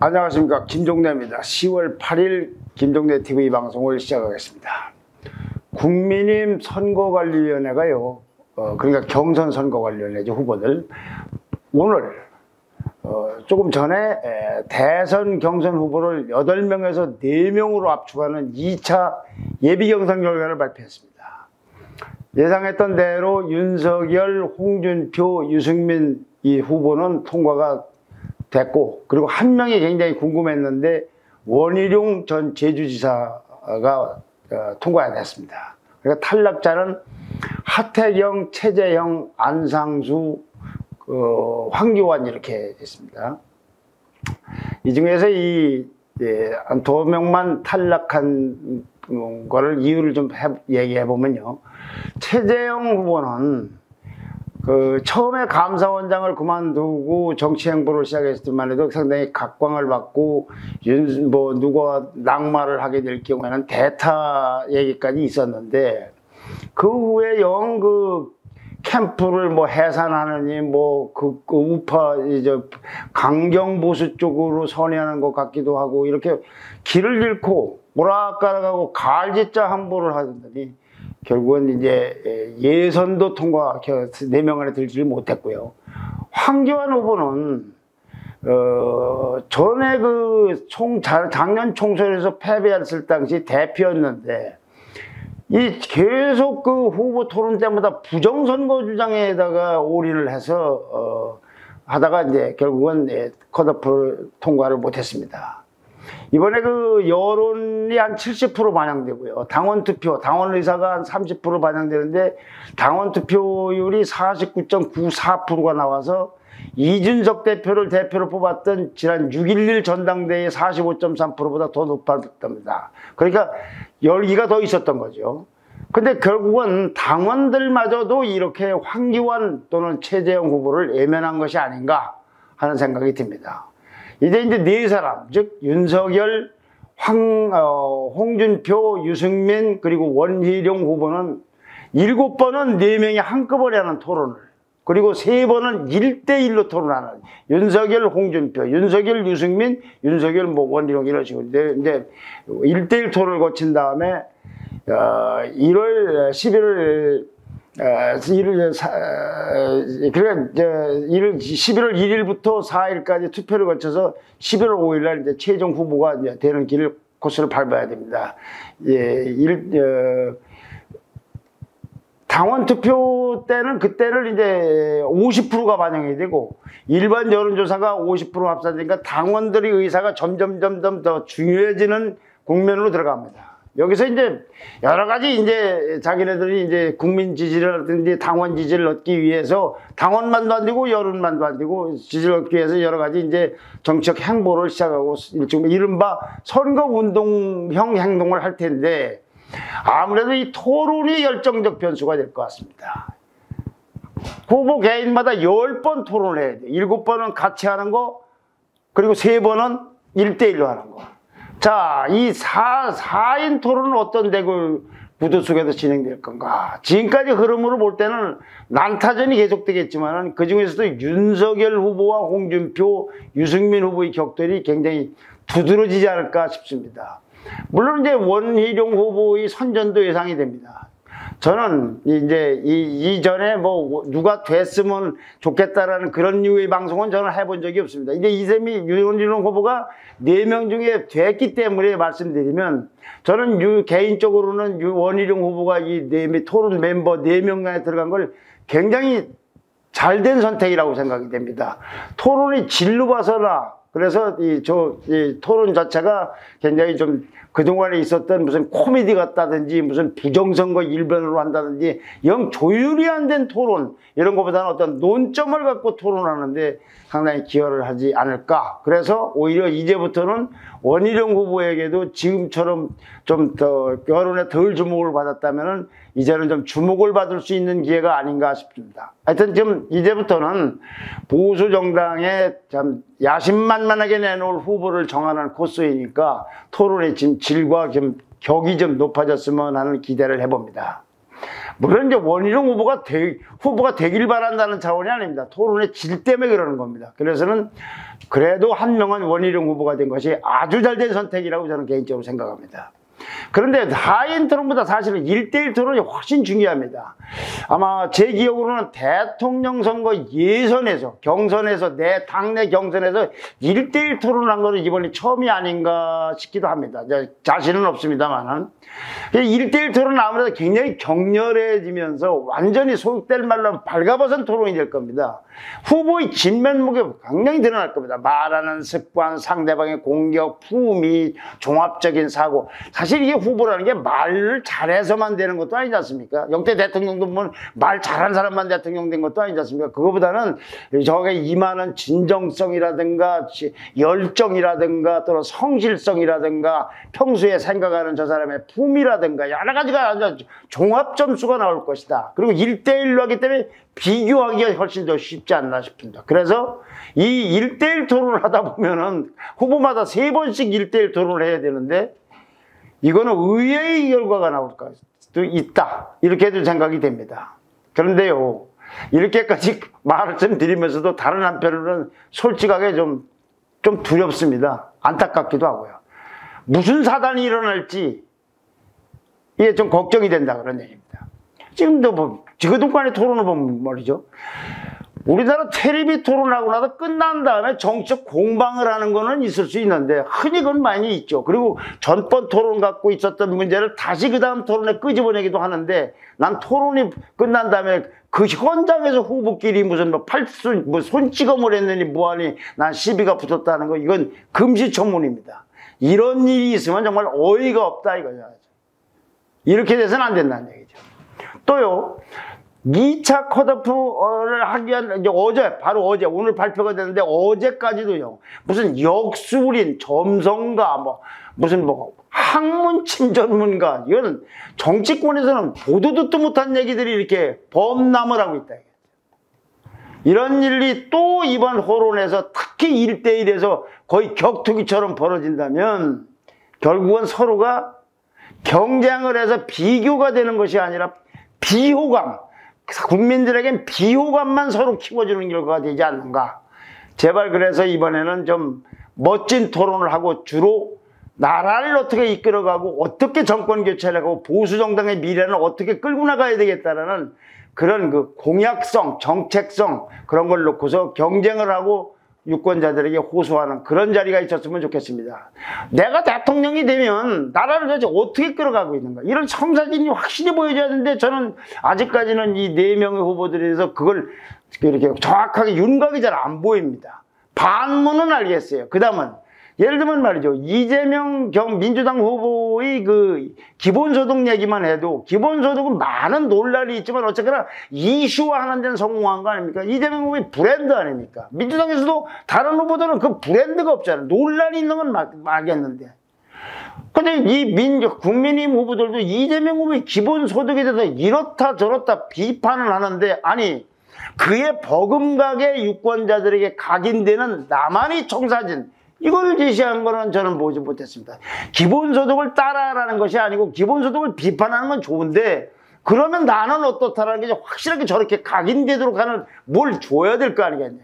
안녕하십니까, 김종래입니다. 10월 8일 김종래 TV 방송을 시작하겠습니다. 국민의힘 선거관리위원회가요, 그러니까 경선선거관리위원회죠, 후보들. 오늘 조금 전에 대선 경선 후보를 8명에서 4명으로 압축하는 2차 예비경선 결과를 발표했습니다. 예상했던 대로 윤석열, 홍준표, 유승민 이 후보는 통과가 됐고, 그리고 한 명이 굉장히 궁금했는데 원희룡 전 제주지사가 통과가 됐습니다. 그러니까 탈락자는 하태경, 최재형, 안상수, 황교안 이렇게 있습니다. 이 중에서 이 2명만 탈락한 거를 이유를 좀 얘기해 보면요, 최재형 후보는 처음에 감사원장을 그만두고 정치 행보를 시작했을 때만 해도 상당히 각광을 받고, 누가 낙마를 하게 될 경우에는 대타 얘기까지 있었는데, 그 후에 영 캠프를 해산하느니 우파 강경보수 쪽으로 선회하는 것 같기도 하고, 이렇게 길을 잃고 오락가락하고 가을짓자 함보를 하더니 결국은 이제 예선도 통과 4명 안에 들지를 못했고요. 황교안 후보는 전에 작년 총선에서 패배했을 당시 대표였는데, 계속 후보 토론 때마다 부정선거 주장에다가 올인을 해서 하다가 이제 결국은 컷오프 통과를 못했습니다. 이번에 여론이 한 70% 반영되고요. 당원 의사가 한 30% 반영되는데, 당원 투표율이 49.94%가 나와서 이준석 대표를 대표로 뽑았던 지난 6.11 전당대회 45.3%보다 더 높았답니다. 그러니까 열기가 더 있었던 거죠. 근데 결국은 당원들마저도 이렇게 황교안 또는 최재형 후보를 외면한 것이 아닌가 하는 생각이 듭니다. 이제 4사람, 즉 윤석열, 홍준표, 유승민, 그리고 원희룡 후보는 7번은 4명이 한꺼번에 하는 토론을, 그리고 3번은 1대1로 토론하는, 윤석열, 홍준표, 윤석열, 유승민, 윤석열, 원희룡 이런 식으로 이제 1대1 토론을 거친 다음에 11월 1일부터 4일까지 투표를 거쳐서 11월 5일날 이제 최종 후보가 이제 되는 코스를 밟아야 됩니다. 당원 투표 때는 그때는 이제 50%가 반영이 되고, 일반 여론조사가 50% 합산되니까 당원들의 의사가 점점 더 중요해지는 국면으로 들어갑니다. 여기서 이제 여러 가지 자기네들이 이제 국민 지지라든지 당원 지지를 얻기 위해서 당원만도 안 되고 여론만도 안 되고 지지를 얻기 위해서 여러 가지 이제 정치적 행보를 시작하고, 지금 이른바 선거운동형 행동을 할 텐데, 아무래도 이 토론이 열정적 변수가 될 것 같습니다. 후보 개인마다 10번 토론을 해야 돼요. 7번은 같이 하는 거, 그리고 3번은 1대1로 하는 거. 자, 이 4인 토론은 어떤 대결 구도 속에서 진행될 건가? 지금까지 흐름으로 볼 때는 난타전이 계속되겠지만, 그 중에서도 윤석열 후보와 홍준표, 유승민 후보의 격돌이 굉장히 두드러지지 않을까 싶습니다. 물론 이제 원희룡 후보의 선전도 예상이 됩니다. 저는 이제 이전에 누가 됐으면 좋겠다라는 그런 류의 방송은 저는 해본 적이 없습니다. 이제 이재미 윤희룡 후보가 4명 중에 됐기 때문에 말씀드리면, 저는 개인적으로는 원희룡 후보가 이 토론 멤버 4명간에 들어간 걸 굉장히 잘된 선택이라고 생각이 됩니다. 토론이 질로 봐서나, 그래서 이 토론 자체가 굉장히 좀 그동안에 있었던 무슨 코미디 같다든지 무슨 부정선거 일변으로 한다든지 영 조율이 안 된 토론 이런 것보다는 어떤 논점을 갖고 토론하는데 상당히 기여를 하지 않을까. 그래서 오히려 이제부터는 원희룡 후보에게도 지금처럼 좀 더 여론에 덜 주목을 받았다면은 이제는 좀 주목을 받을 수 있는 기회가 아닌가 싶습니다. 하여튼 좀 이제부터는 보수 정당에 참 야심만만하게 내놓을 후보를 정하는 코스이니까 토론의 질과 좀 격이 좀 높아졌으면 하는 기대를 해봅니다. 물론 이제 원희룡 후보가 되길 바란다는 차원이 아닙니다. 토론의 질 때문에 그러는 겁니다. 그래서는 그래도 한 명은 원희룡 후보가 된 것이 아주 잘된 선택이라고 저는 개인적으로 생각합니다. 그런데 하이엔 토론보다 사실은 1대1 토론이 훨씬 중요합니다. 아마 제 기억으로는 대통령 선거 예선에서 경선에서 내 당내 경선에서 1대1 토론한 거는 이번이 처음이 아닌가 싶기도 합니다. 자신은 없습니다만은 1대1 토론은 아무래도 굉장히 격렬해지면서 완전히 소극될 말로 발가벗은 토론이 될 겁니다. 후보의 진면목이 굉장히 드러날 겁니다. 말하는 습관, 상대방의 공격, 품위, 종합적인 사고. 사실 이게 후보라는 게 말을 잘해서만 되는 것도 아니지 않습니까? 역대 대통령도 보면 말 잘한 사람만 대통령 된 것도 아니지 않습니까? 그거보다는 저게 임하는 진정성이라든가 열정이라든가 또는 성실성이라든가 평소에 생각하는 저 사람의 품이라든가 여러 가지가 종합 점수가 나올 것이다. 그리고 1대1로 하기 때문에 비교하기가 훨씬 더 쉽지 않나 싶습니다. 그래서 이 1대1 토론을 하다 보면은 후보마다 3번씩 1대1 토론을 해야 되는데 이거는 의외의 결과가 나올 수도 있다. 이렇게도 생각이 됩니다. 그런데요, 이렇게까지 말씀드리면서도 다른 한편으로는 솔직하게 좀 두렵습니다. 안타깝기도 하고요. 무슨 사단이 일어날지 이게 좀 걱정이 된다 그런 얘기입니다. 지금도 뭐 지그동간의 토론을 보면 말이죠. 우리나라 텔레비 토론하고 나서 끝난 다음에 정치적 공방을 하는 거는 있을 수 있는데 흔히 그건 많이 있죠. 그리고 전번 토론 갖고 있었던 문제를 다시 그 다음 토론에 끄집어내기도 하는데 난 토론이 끝난 다음에 그 현장에서 후보끼리 무슨 손찌검을 했느니 뭐하니 난 시비가 붙었다는 거 이건 금시초문입니다. 이런 일이 있으면 정말 어이가 없다 이거죠. 이렇게 돼서는 안 된다는 얘기죠. 또요. 2차 컷오프를 하기 위한 이제 바로 어제 오늘 발표가 됐는데 어제까지도요. 무슨 역술인, 점성가, 무슨 학문침 전문가 이거는 정치권에서는 보도 듣도 못한 얘기들이 이렇게 범람을 하고 있다. 이런 일이 또 이번 호론에서 특히 1대1에서 거의 격투기처럼 벌어진다면 결국은 서로가 경쟁을 해서 비교가 되는 것이 아니라 비호감, 국민들에겐 비호감만 서로 키워주는 결과가 되지 않는가. 제발 그래서 이번에는 좀 멋진 토론을 하고 주로 나라를 어떻게 이끌어가고 어떻게 정권 교체를 하고 보수 정당의 미래는 어떻게 끌고 나가야 되겠다라는 그런 그 공약성, 정책성 그런 걸 놓고서 경쟁을 하고 유권자들에게 호소하는 그런 자리가 있었으면 좋겠습니다. 내가 대통령이 되면 나라를 도대체 어떻게 끌어가고 있는가 이런 청사진이 확실히 보여줘야 되는데 저는 아직까지는 이 4명의 후보들에 대해서 그걸 이렇게 정확하게 윤곽이 잘 안 보입니다. 반문은 알겠어요. 그 다음은 예를 들면 말이죠. 이재명 민주당 후보의 그 기본소득 얘기만 해도 기본소득은 많은 논란이 있지만 어쨌거나 이슈화하는 데는 성공한 거 아닙니까? 이재명 후보의 브랜드 아닙니까? 민주당에서도 다른 후보들은 그 브랜드가 없잖아요. 논란이 있는 건 알겠는데. 근데 이 국민의힘 후보들도 이재명 후보의 기본소득에 대해서 이렇다 저렇다 비판을 하는데 아니 그의 버금가게 유권자들에게 각인되는 나만의 청사진 이걸 제시한 거는 저는 보지 못했습니다. 기본소득을 따라라는 것이 아니고 기본소득을 비판하는 건 좋은데 그러면 나는 어떻다라는 게 확실하게 저렇게 각인되도록 하는 뭘 줘야 될 거 아니겠냐.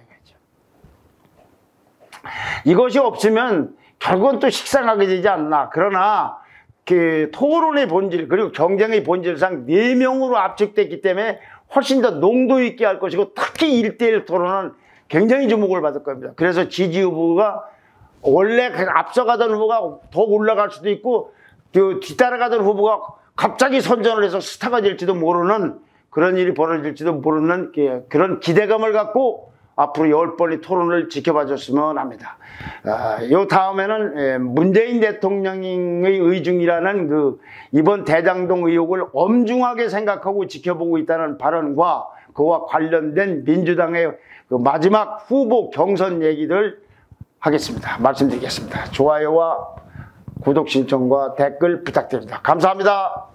이것이 없으면 결국은 또 식상하게 되지 않나. 그러나 그 토론의 본질 그리고 경쟁의 본질상 4명으로 압축됐기 때문에 훨씬 더 농도 있게 할 것이고 특히 1대1 토론은 굉장히 주목을 받을 겁니다. 그래서 지지 후보가 원래 앞서가던 후보가 더 올라갈 수도 있고 뒤따라가던 후보가 갑자기 선전을 해서 스타가 될지도 모르는 그런 일이 벌어질지도 모르는 그런 기대감을 갖고 앞으로 10번의 토론을 지켜봐 줬으면 합니다. 요 다음에는 문재인 대통령의 의중이라는 그 이번 대장동 의혹을 엄중하게 생각하고 지켜보고 있다는 발언과 그와 관련된 민주당의 그 마지막 후보 경선 얘기를 하겠습니다. 말씀드리겠습니다. 좋아요와 구독 신청과 댓글 부탁드립니다. 감사합니다.